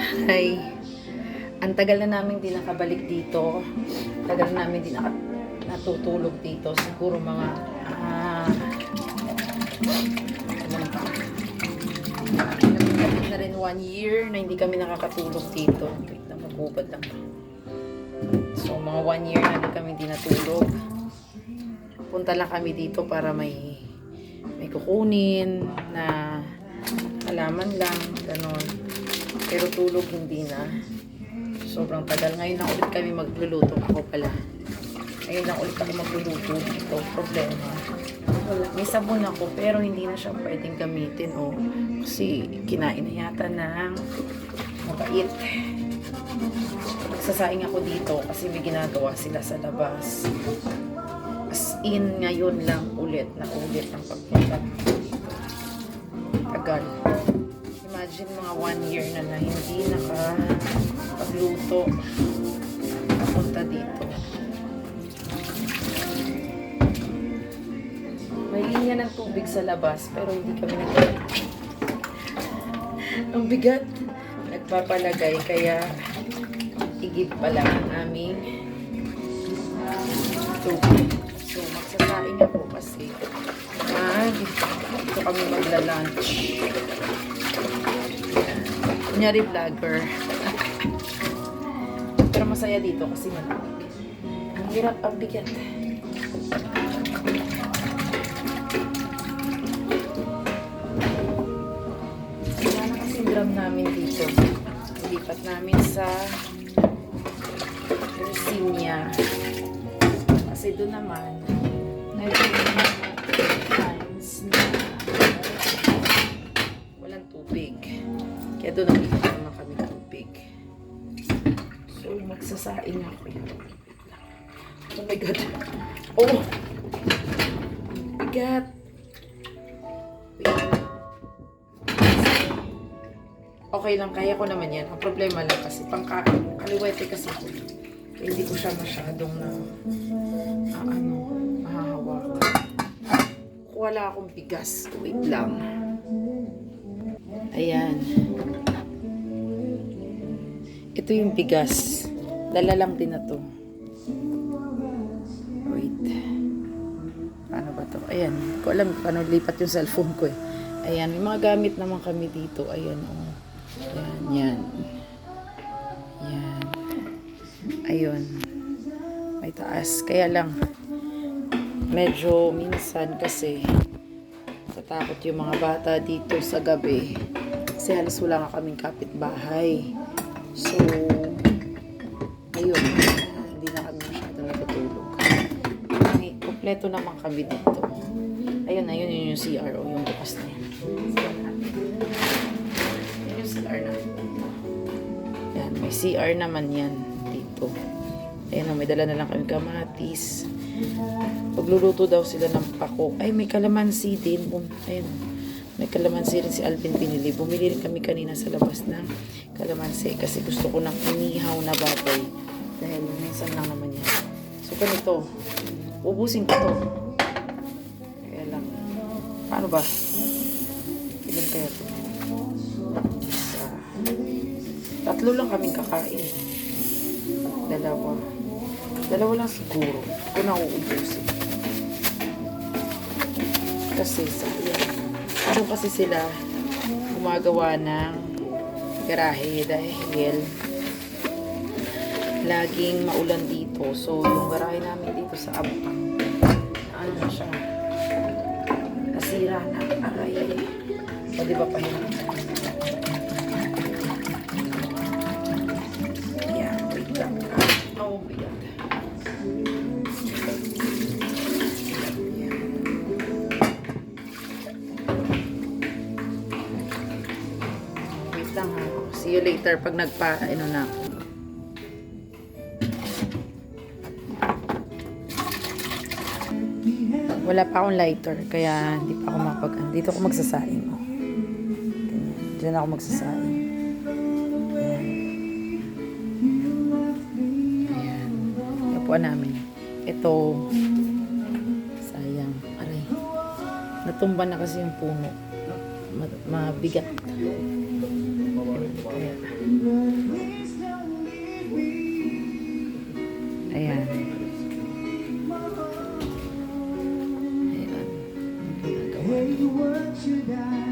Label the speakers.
Speaker 1: Hi. Ang tagal na namin din nakabalik dito. Tagal na namin din natutulog dito. Siguro mga ilan ba? Nabit na rin 1 year na hindi kami nakakatulog dito. Wait na, magubad lang. So mga 1 year na hindi kami di natulog. Punta lang kami dito para may kukunin na halaman lang, ganon. Pero tulog hindi na. Sobrang tagal. Ngayon lang ulit kami magluluto. Ako pala. Ngayon lang ulit ako magluluto dito. Problema. May sabon ako pero hindi na siya pwedeng gamitin. Oh, kasi kinain na yata ng mabait. Nagsasaing ako dito kasi may ginagawa sila sa labas. As in, ngayon lang ulit ang pagpunta. Tagal. Imagine mga 1 year na hindi nakapagluto. Napunta dito. May linya ng tubig sa labas pero hindi kami naglalagay. Ang bigat. Nagpapalagay kaya igib pala ang aming tubig. So magsasaing ako kasi dito kami magla-lunch. Kunyari vlogger. Pero masaya dito kasi malamig. Ang hirap, ang bigat. Wala na kasi drum namin dito. Lipat namin sa Rosinia. Kasi doon naman times na walang tubig. Kaya doon nakikita naman kami tubig. So, magsasaing ako. Oh my God. Oh! Bigat. Okay lang, kaya ko naman yan. Ang problema lang kasi kaliwete kasi ako. Kaya hindi ko siya masyadong mahahawak. Wala akong bigas. Wait lang. Ayan. Ito yung bigas. Dala lang din na to. Wait. Paano ba to? Ayan. Hindi ko alam paano lipat yung cellphone ko eh. Ayan. May mga gamit naman kami dito. Ayan. Oh. Ayan. Yan. Ayan. Ayun. May taas. Kaya lang medyo minsan kasi tatakot yung mga bata dito sa gabi kasi halos wala nga kaming kapitbahay. So ayun, hindi na kami masyado natutulog. May kompleto naman kami dito. Ayun yun yung CR o yung bukas na yan. Yan yung CR na. Yan, may CR naman yan dito. Ayun, may dala na lang kami kamatis. Pagluluto daw sila ng pako. Ay, may kalamansi din. Ayun. May kalamansi rin si Alvin pinili. Bumili rin kami kanina sa labas ng kalamansi kasi gusto ko ng inihaw na baboy. Dahil minsan lang naman yan. So, ganito. Ubusin ko to. Kaya lang. Paano ba? Ilan kaya to? Isa. 3 lang kaming kakain. 2. 2 lang siguro. Kung nauubusin. Kasi sayang. Kasi sila gumagawa ng garahe dahil laging maulan dito. So, yung garahe namin dito sa Abang, ano na siya? Nasira na. Aray. O, diba pahinang? Yeah, wait lang. Oh, bigat. See you later pag na ako. Wala pa akong lighter kaya hindi pa ako dito ako magsasaing. Oh. Diyan ako magsasaing. Ayan. Ayan. Kapuan namin. Ito. Sayang. Aray. Natumba na kasi yung puno. Mabigat. Kaya Ayan. Ayan. Ang ginagawa.